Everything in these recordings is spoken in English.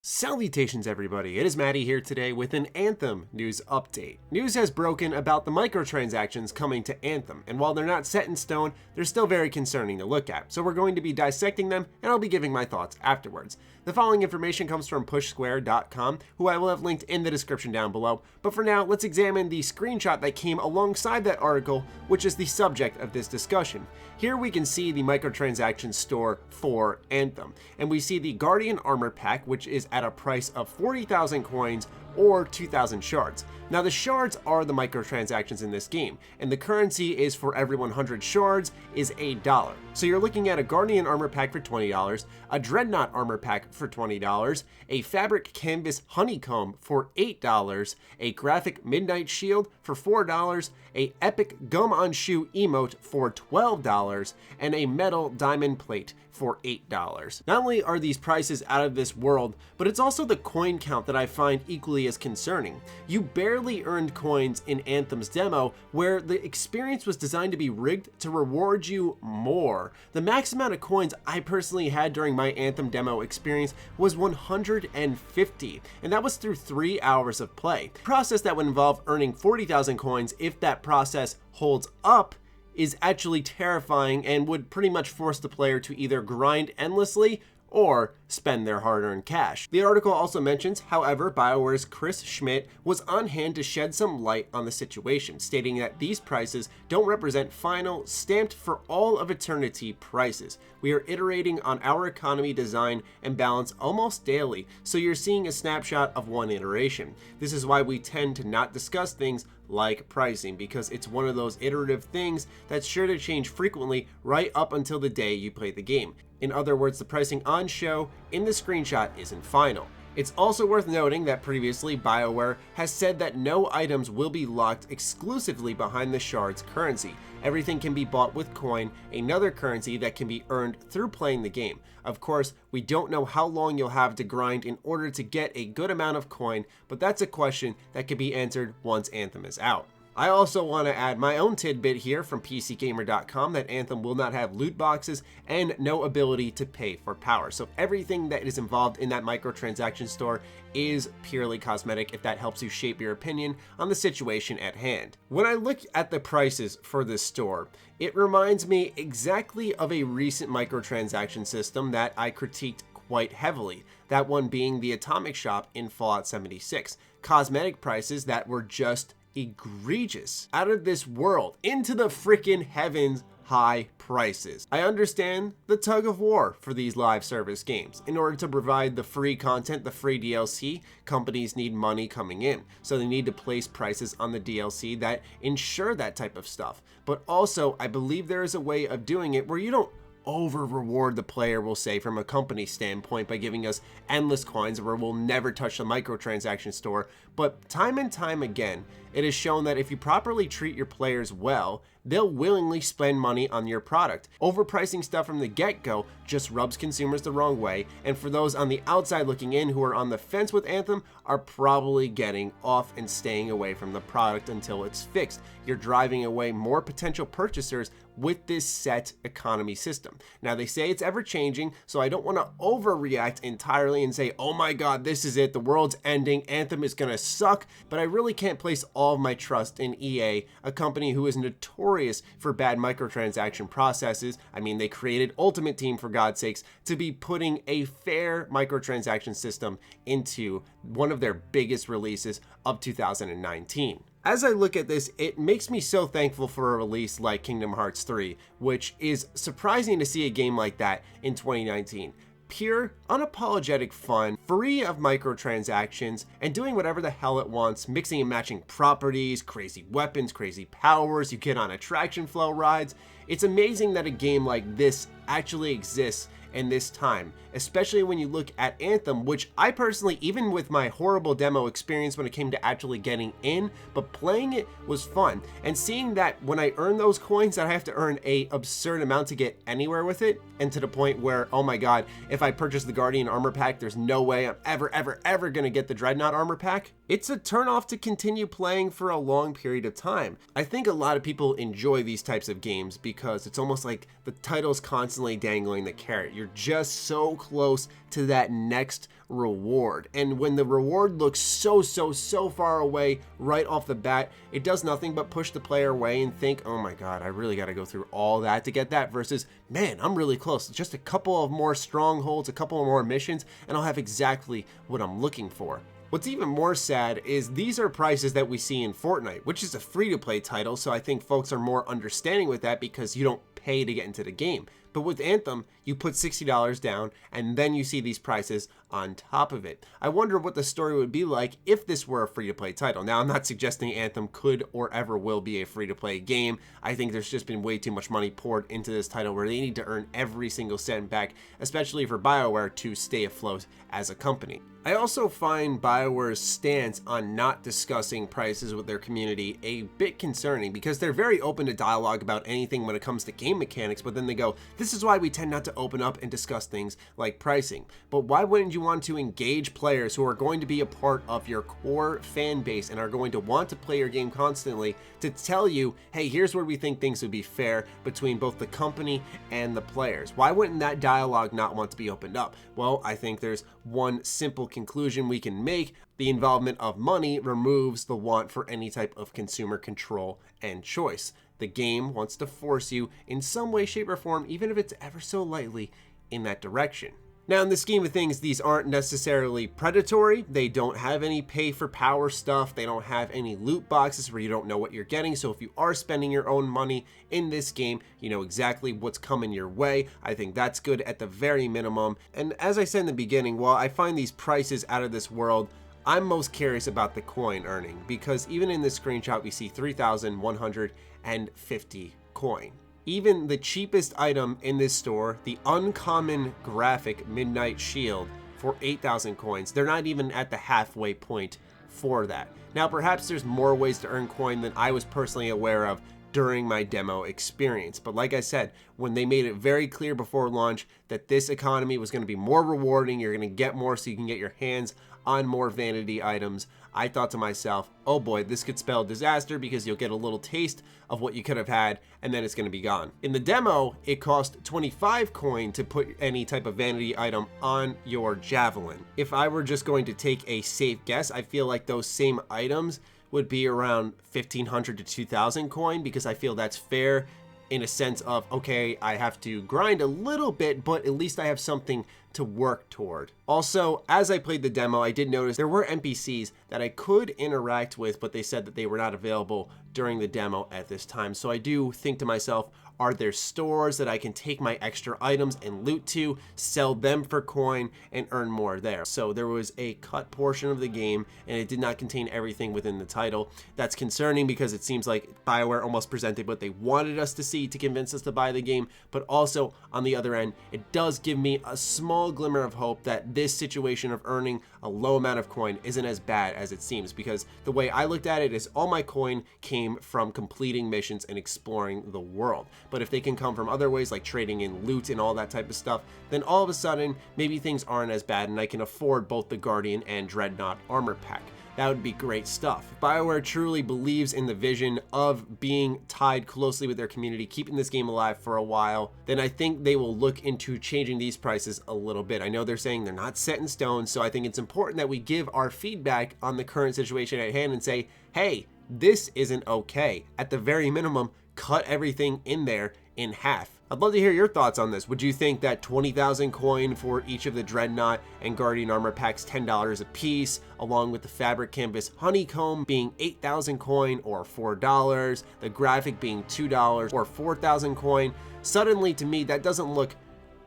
Salutations everybody, it is Matty here today with an Anthem news update. News has broken about the microtransactions coming to Anthem, and while they're not set in stone, they're still very concerning to look at, so we're going to be dissecting them and I'll be giving my thoughts afterwards. The following information comes from pushsquare.com, who I will have linked in the description down below, but for now let's examine the screenshot that came alongside that article, which is the subject of this discussion. Here we can see the microtransaction store for Anthem, and we see the Guardian Armor Pack, which is at a price of 40,000 coins or 2,000 shards. Now the shards are the microtransactions in this game, and the currency is for every 100 shards is $1. So you're looking at a Guardian Armor Pack for $20, a Dreadnought Armor Pack for $20, a Fabric Canvas Honeycomb for $8, a Graphic Midnight Shield for $4, a Epic Gum on Shoe emote for $12, and a Metal Diamond Plate for $8. Not only are these prices out of this world, but it's also the coin count that I find equally as concerning. You barely earned coins in Anthem's demo, where the experience was designed to be rigged to reward you more. The max amount of coins I personally had during my Anthem demo experience was 150, and that was through 3 hours of play. A process that would involve earning 40,000 coins, if that process holds up, is actually terrifying and would pretty much force the player to either grind endlessly or spend their hard-earned cash. The article also mentions, however, Bioware's Chris Schmidt was on hand to shed some light on the situation, stating that these prices don't represent final, stamped for all of eternity prices. We are iterating on our economy design and balance almost daily, so you're seeing a snapshot of one iteration. This is why we tend to not discuss things like pricing, because it's one of those iterative things that's sure to change frequently right up until the day you play the game. In other words, the pricing on show in the screenshot isn't final. It's also worth noting that previously Bioware has said that no items will be locked exclusively behind the shard's currency. Everything can be bought with coin, another currency that can be earned through playing the game. Of course, we don't know how long you'll have to grind in order to get a good amount of coin, but that's a question that can be answered once Anthem is out. I also want to add my own tidbit here from PCGamer.com that Anthem will not have loot boxes and no ability to pay for power. So everything that is involved in that microtransaction store is purely cosmetic, if that helps you shape your opinion on the situation at hand. When I look at the prices for this store, it reminds me exactly of a recent microtransaction system that I critiqued quite heavily, that one being the Atomic Shop in Fallout 76. Cosmetic prices that were just egregious, out of this world, into the freaking heavens high prices. I understand the tug of war for these live service games. In order to provide the free content, the free DLC, companies need money coming in, so they need to place prices on the DLC that ensure that type of stuff. But also, I believe there is a way of doing it where you don't over reward the player, we'll say, from a company standpoint by giving us endless coins where we'll never touch the microtransaction store. But time and time again, it is shown that if you properly treat your players well, they'll willingly spend money on your product. Overpricing stuff from the get-go just rubs consumers the wrong way, and for those on the outside looking in who are on the fence with Anthem are probably getting off and staying away from the product until it's fixed. You're driving away more potential purchasers with this set economy system. Now they say it's ever changing, so I don't want to overreact entirely and say, oh my god, this is it, the world's ending, Anthem is gonna suck, but I really can't place all of my trust in EA, a company who is notorious for bad microtransaction processes. I mean, they created Ultimate Team, for God's sakes, to be putting a fair microtransaction system into one of their biggest releases of 2019. As I look at this, it makes me so thankful for a release like Kingdom Hearts 3, which is surprising to see a game like that in 2019. Pure, unapologetic fun, free of microtransactions, and doing whatever the hell it wants, mixing and matching properties, crazy weapons, crazy powers, you get on attraction flow rides. It's amazing that a game like this actually exists in this time, especially when you look at Anthem, which I personally, even with my horrible demo experience when it came to actually getting in, but playing it was fun. And seeing that when I earn those coins that I have to earn a absurd amount to get anywhere with it, and to the point where, oh my god, if I purchase the Guardian Armor Pack, there's no way I'm ever gonna get the Dreadnought Armor Pack. It's a turnoff to continue playing for a long period of time. I think a lot of people enjoy these types of games because it's almost like the title's constantly dangling the carrot. You're you're just so close to that next reward. And when the reward looks so far away right off the bat, it does nothing but push the player away and think, oh my god, I really got to go through all that to get that, versus, man, I'm really close. Just a couple of more strongholds, a couple of more missions, and I'll have exactly what I'm looking for. What's even more sad is these are prices that we see in Fortnite, which is a free-to-play title, so I think folks are more understanding with that because you don't pay to get into the game. But with Anthem, you put $60 down, and then you see these prices on top of it. I wonder what the story would be like if this were a free-to-play title. Now, I'm not suggesting Anthem could or ever will be a free-to-play game. I think there's just been way too much money poured into this title where they need to earn every single cent back, especially for Bioware to stay afloat as a company. I also find Bioware's stance on not discussing prices with their community a bit concerning, because they're very open to dialogue about anything when it comes to game mechanics, but then they go, this is why we tend not to open up and discuss things like pricing. But why wouldn't you want to engage players who are going to be a part of your core fan base and are going to want to play your game constantly to tell you, hey, here's where we think things would be fair between both the company and the players? Why wouldn't that dialogue not want to be opened up? Well, I think there's one simple conclusion we can make. The involvement of money removes the want for any type of consumer control and choice. The game wants to force you in some way, shape, or form, even if it's ever so lightly, in that direction. Now, in the scheme of things, these aren't necessarily predatory. They don't have any pay for power stuff. They don't have any loot boxes where you don't know what you're getting. So if you are spending your own money in this game, you know exactly what's coming your way. I think that's good at the very minimum. And as I said in the beginning, while I find these prices out of this world, I'm most curious about the coin earning, because even in this screenshot, we see 3,150 coin. Even the cheapest item in this store, the uncommon graphic Midnight Shield for 8,000 coins, they're not even at the halfway point for that. Now, perhaps there's more ways to earn coin than I was personally aware of during my demo experience. But like I said, when they made it very clear before launch that this economy was going to be more rewarding, you're going to get more so you can get your hands on more vanity items, I thought to myself, oh boy, this could spell disaster, because you'll get a little taste of what you could have had and then it's going to be gone. In the demo, it cost 25 coin to put any type of vanity item on your javelin. If I were just going to take a safe guess, I feel like those same items would be around 1,500 to 2,000 coin, because I feel that's fair in a sense of, okay, I have to grind a little bit, but at least I have something to work toward. Also, as I played the demo, I did notice there were NPCs that I could interact with, but they said that they were not available during the demo at this time. So I do think to myself, are there stores that I can take my extra items and loot to, sell them for coin, and earn more there? So there was a cut portion of the game, and it did not contain everything within the title. That's concerning, because it seems like Bioware almost presented what they wanted us to see to convince us to buy the game, but also, on the other end, it does give me a small glimmer of hope that this situation of earning a low amount of coin isn't as bad as it seems, because the way I looked at it is all my coin came from completing missions and exploring the world. But if they can come from other ways, like trading in loot and all that type of stuff, then all of a sudden, maybe things aren't as bad and I can afford both the Guardian and Dreadnought armor pack. That would be great stuff. If Bioware truly believes in the vision of being tied closely with their community, keeping this game alive for a while, then I think they will look into changing these prices a little bit. I know they're saying they're not set in stone, so I think it's important that we give our feedback on the current situation at hand and say, hey, this isn't okay. At the very minimum, cut everything in there in half. I'd love to hear your thoughts on this. Would you think that 20,000 coin for each of the Dreadnought and Guardian armor packs, $10 a piece, along with the fabric canvas honeycomb being 8,000 coin or $4, the graphic being $2 or 4,000 coin? Suddenly, to me, that doesn't look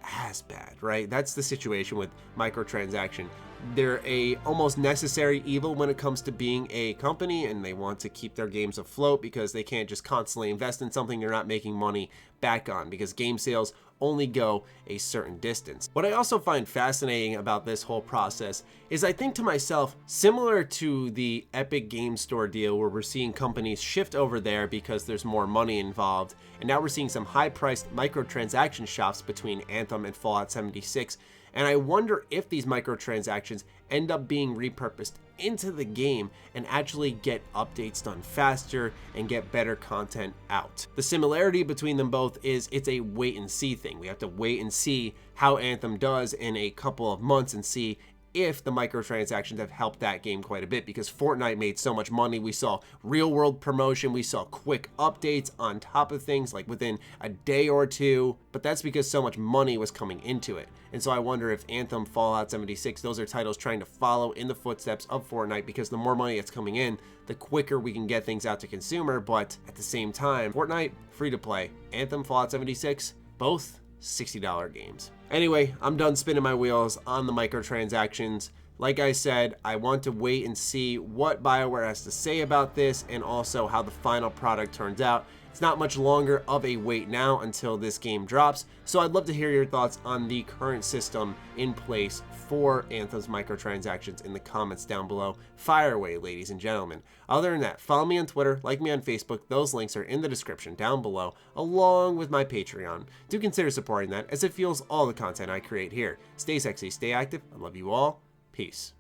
as bad, right? That's the situation with microtransaction. They're a almost necessary evil when it comes to being a company, and they want to keep their games afloat because they can't just constantly invest in something they're not making money back on, because game sales only go a certain distance. What I also find fascinating about this whole process is I think to myself, similar to the Epic Game Store deal where we're seeing companies shift over there because there's more money involved, and now we're seeing some high-priced microtransaction shops between Anthem and Fallout 76, And I wonder if these microtransactions end up being repurposed into the game and actually get updates done faster and get better content out. The similarity between them both is it's a wait and see thing. We have to wait and see how Anthem does in a couple of months and see if the microtransactions have helped that game quite a bit, because Fortnite made so much money. We saw real world promotion, we saw quick updates on top of things like within a day or two, but that's because so much money was coming into it. And so I wonder if Anthem, Fallout 76, those are titles trying to follow in the footsteps of Fortnite, because the more money that's coming in, the quicker we can get things out to consumer. But at the same time, Fortnite, free to play. Anthem, Fallout 76, both $60 games. Anyway, I'm done spinning my wheels on the microtransactions. Like I said, I want to wait and see what Bioware has to say about this and also how the final product turns out. It's not much longer of a wait now until this game drops, so I'd love to hear your thoughts on the current system in place for Anthem's microtransactions in the comments down below. Fire away, ladies and gentlemen. Other than that, follow me on Twitter, like me on Facebook. Those links are in the description down below, along with my Patreon. Do consider supporting that, as it fuels all the content I create here. Stay sexy, stay active. I love you all. Peace.